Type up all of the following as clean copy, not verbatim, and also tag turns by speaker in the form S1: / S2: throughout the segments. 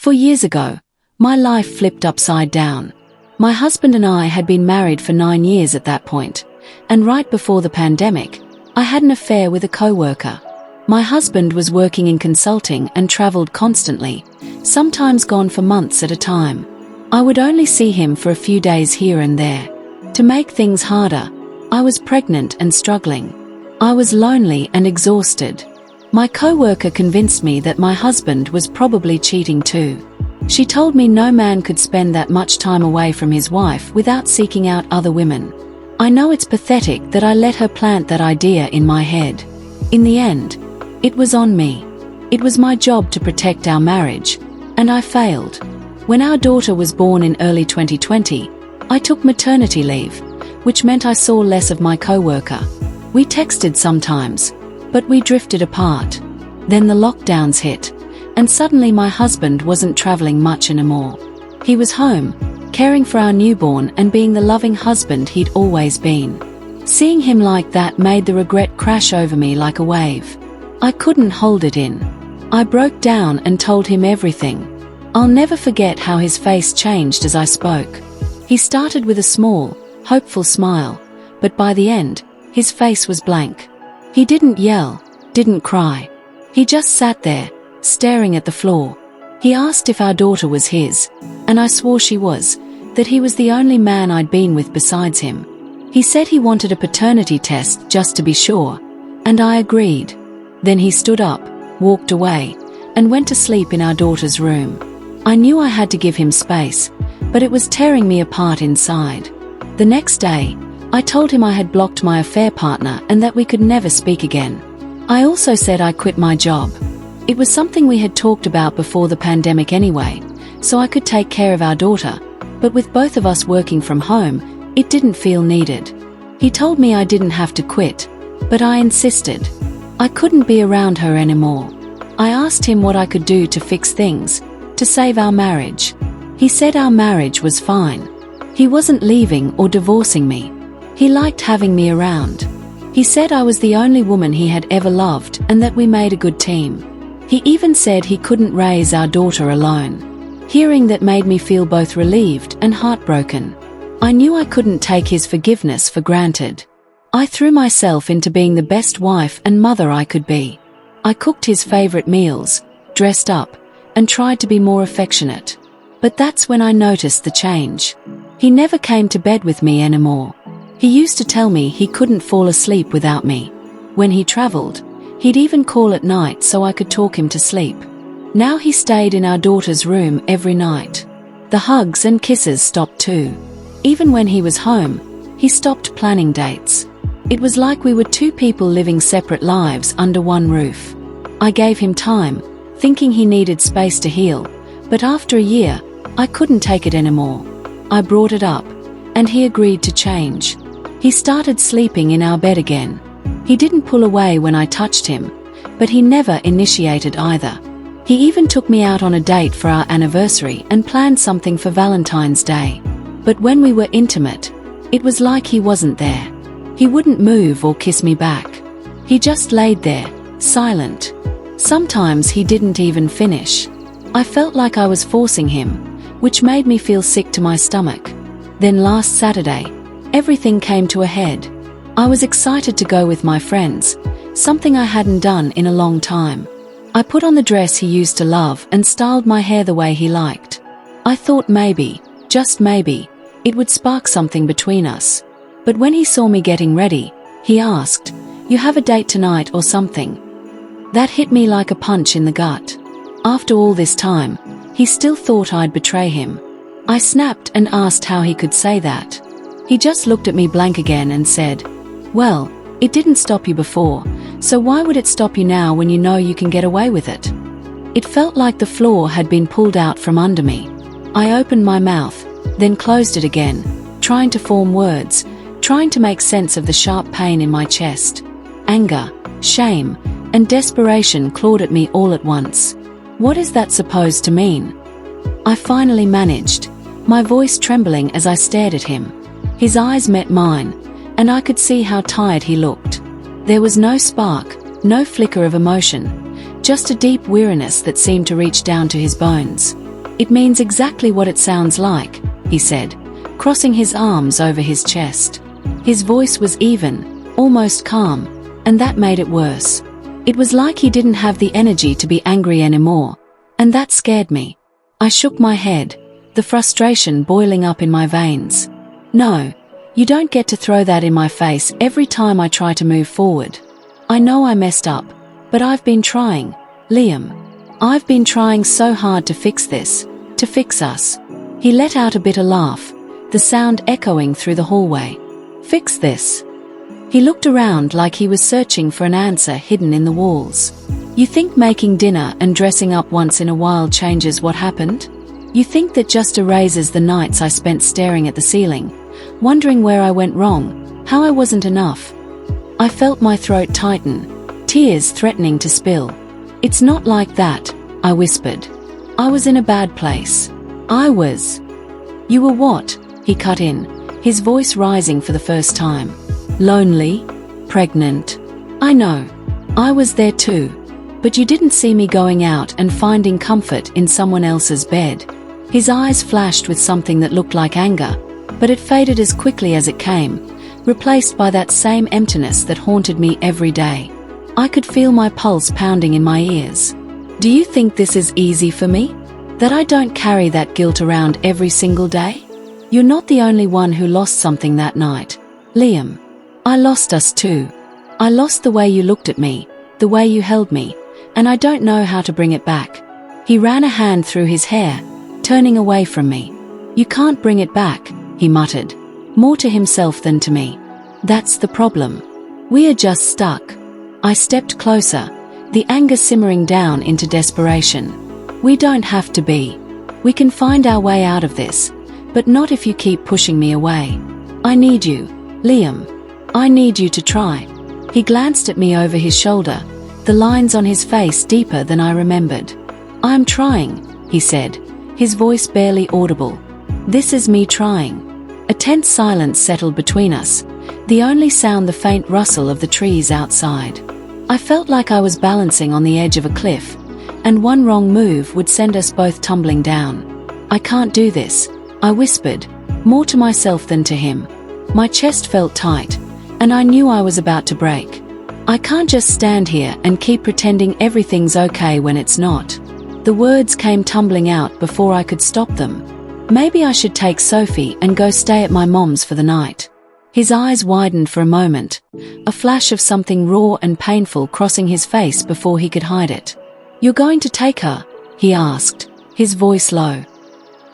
S1: 4 years ago, my life flipped upside down. My husband and I had been married for 9 years at that point, and right before the pandemic, I had an affair with a co-worker. My husband was working in consulting and traveled constantly, sometimes gone for months at a time. I would only see him for a few days here and there. To make things harder, I was pregnant and struggling. I was lonely and exhausted. My co-worker convinced me that my husband was probably cheating too. She told me no man could spend that much time away from his wife without seeking out other women. I know it's pathetic that I let her plant that idea in my head. In the end, it was on me. It was my job to protect our marriage, and I failed. When our daughter was born in early 2020, I took maternity leave, which meant I saw less of my co-worker. We texted sometimes, but we drifted apart. Then the lockdowns hit, and suddenly my husband wasn't traveling much anymore. He was home, caring for our newborn and being the loving husband he'd always been. Seeing him like that made the regret crash over me like a wave. I couldn't hold it in. I broke down and told him everything. I'll never forget how his face changed as I spoke. He started with a small, hopeful smile, but by the end, his face was blank. He didn't yell, didn't cry. He just sat there, staring at the floor. He asked if our daughter was his, and I swore she was, that he was the only man I'd been with besides him. He said he wanted a paternity test just to be sure, and I agreed. Then he stood up, walked away, and went to sleep in our daughter's room. I knew I had to give him space, but it was tearing me apart inside. The next day, I told him I had blocked my affair partner and that we could never speak again. I also said I quit my job. It was something we had talked about before the pandemic anyway, so I could take care of our daughter, but with both of us working from home, it didn't feel needed. He told me I didn't have to quit, but I insisted. I couldn't be around her anymore. I asked him what I could do to fix things, to save our marriage. He said our marriage was fine. He wasn't leaving or divorcing me. He liked having me around. He said I was the only woman he had ever loved and that we made a good team. He even said he couldn't raise our daughter alone. Hearing that made me feel both relieved and heartbroken. I knew I couldn't take his forgiveness for granted. I threw myself into being the best wife and mother I could be. I cooked his favorite meals, dressed up, and tried to be more affectionate. But that's when I noticed the change. He never came to bed with me anymore. He used to tell me he couldn't fall asleep without me. When he traveled, he'd even call at night so I could talk him to sleep. Now he stayed in our daughter's room every night. The hugs and kisses stopped too. Even when he was home, he stopped planning dates. It was like we were two people living separate lives under one roof. I gave him time, thinking he needed space to heal, but after a year, I couldn't take it anymore. I brought it up, and he agreed to change. He started sleeping in our bed again. He didn't pull away when I touched him, but he never initiated either. He even took me out on a date for our anniversary and planned something for Valentine's Day. But when we were intimate, it was like he wasn't there. He wouldn't move or kiss me back. He just laid there, silent. Sometimes he didn't even finish. I felt like I was forcing him, which made me feel sick to my stomach. Then last Saturday, everything came to a head. I was excited to go with my friends, something I hadn't done in a long time. I put on the dress he used to love and styled my hair the way he liked. I thought maybe, just maybe, it would spark something between us. But when he saw me getting ready, he asked, "You have a date tonight or something?" That hit me like a punch in the gut. After all this time, he still thought I'd betray him. I snapped and asked how he could say that. He just looked at me blank again and said, "Well, it didn't stop you before, so why would it stop you now when you know you can get away with it?" It felt like the floor had been pulled out from under me. I opened my mouth, then closed it again, trying to form words, trying to make sense of the sharp pain in my chest. Anger, shame, and desperation clawed at me all at once. What is that supposed to mean? I finally managed, my voice trembling as I stared at him. His eyes met mine, and I could see how tired he looked. There was no spark, no flicker of emotion, just a deep weariness that seemed to reach down to his bones. It means exactly what it sounds like, he said, crossing his arms over his chest. His voice was even, almost calm, and that made it worse. It was like he didn't have the energy to be angry anymore, and that scared me. I shook my head, the frustration boiling up in my veins. No, you don't get to throw that in my face every time I try to move forward. I know I messed up, but I've been trying, Liam. I've been trying so hard to fix this, to fix us. He let out a bitter laugh, the sound echoing through the hallway. Fix this. He looked around like he was searching for an answer hidden in the walls. You think making dinner and dressing up once in a while changes what happened? You think that just erases the nights I spent staring at the ceiling, wondering where I went wrong, how I wasn't enough? I felt my throat tighten, tears threatening to spill. It's not like that, I whispered. I was in a bad place. I was. You were what? He cut in, his voice rising for the first time. Lonely, pregnant. I know. I was there too. But you didn't see me going out and finding comfort in someone else's bed. His eyes flashed with something that looked like anger, but it faded as quickly as it came, replaced by that same emptiness that haunted me every day. I could feel my pulse pounding in my ears. Do you think this is easy for me? That I don't carry that guilt around every single day? You're not the only one who lost something that night, Liam. I lost us too. I lost the way you looked at me, the way you held me, and I don't know how to bring it back. He ran a hand through his hair, turning away from me. You can't bring it back, he muttered, more to himself than to me. That's the problem. We are just stuck. I stepped closer, the anger simmering down into desperation. We don't have to be. We can find our way out of this, but not if you keep pushing me away. I need you, Liam. I need you to try. He glanced at me over his shoulder, the lines on his face deeper than I remembered. I'm trying, he said, his voice barely audible. This is me trying. A tense silence settled between us, the only sound the faint rustle of the trees outside. I felt like I was balancing on the edge of a cliff, and one wrong move would send us both tumbling down. I can't do this, I whispered, more to myself than to him. My chest felt tight, and I knew I was about to break. I can't just stand here and keep pretending everything's okay when it's not. The words came tumbling out before I could stop them. Maybe I should take Sophie and go stay at my mom's for the night. His eyes widened for a moment, a flash of something raw and painful crossing his face before he could hide it. You're going to take her? He asked, his voice low.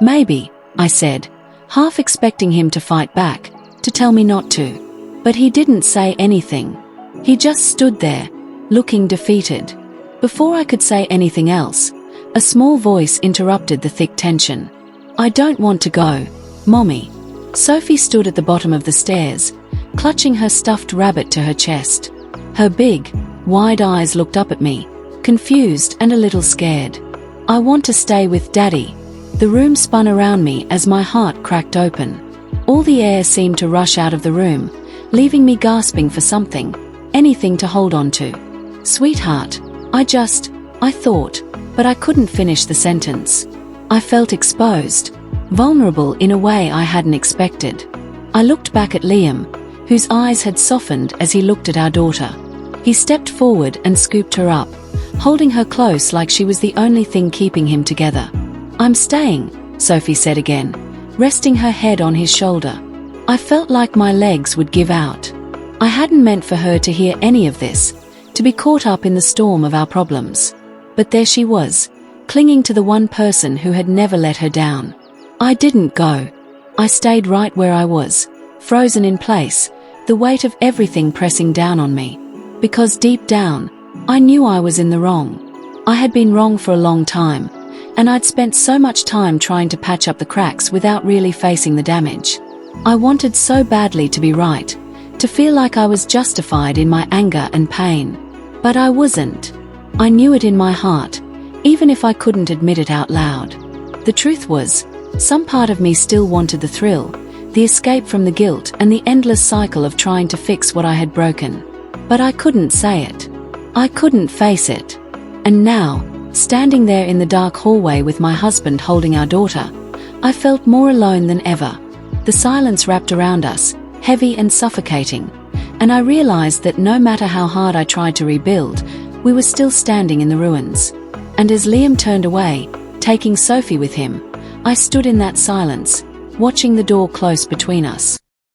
S1: Maybe, I said, half expecting him to fight back, to tell me not to. But he didn't say anything. He just stood there, looking defeated. Before I could say anything else, a small voice interrupted the thick tension. I don't want to go, Mommy. Sophie stood at the bottom of the stairs, clutching her stuffed rabbit to her chest. Her big, wide eyes looked up at me, confused and a little scared. I want to stay with Daddy. The room spun around me as my heart cracked open. All the air seemed to rush out of the room, leaving me gasping for something, anything to hold on to. Sweetheart, I thought, but I couldn't finish the sentence. I felt exposed, vulnerable in a way I hadn't expected. I looked back at Liam, whose eyes had softened as he looked at our daughter. He stepped forward and scooped her up, holding her close like she was the only thing keeping him together. I'm staying, Sophie said again, resting her head on his shoulder. I felt like my legs would give out. I hadn't meant for her to hear any of this, to be caught up in the storm of our problems. But there she was, clinging to the one person who had never let her down. I didn't go. I stayed right where I was, frozen in place, the weight of everything pressing down on me. Because deep down, I knew I was in the wrong. I had been wrong for a long time, and I'd spent so much time trying to patch up the cracks without really facing the damage. I wanted so badly to be right, to feel like I was justified in my anger and pain. But I wasn't. I knew it in my heart, even if I couldn't admit it out loud. The truth was, some part of me still wanted the thrill, the escape from the guilt and the endless cycle of trying to fix what I had broken. But I couldn't say it. I couldn't face it. And now, Standing there in the dark hallway with my husband holding our daughter, I felt more alone than ever. The silence wrapped around us, heavy and suffocating, and I realized that no matter how hard I tried to rebuild, we were still standing in the ruins. And as Liam turned away, taking Sophie with him, I stood in that silence, watching the door close between us.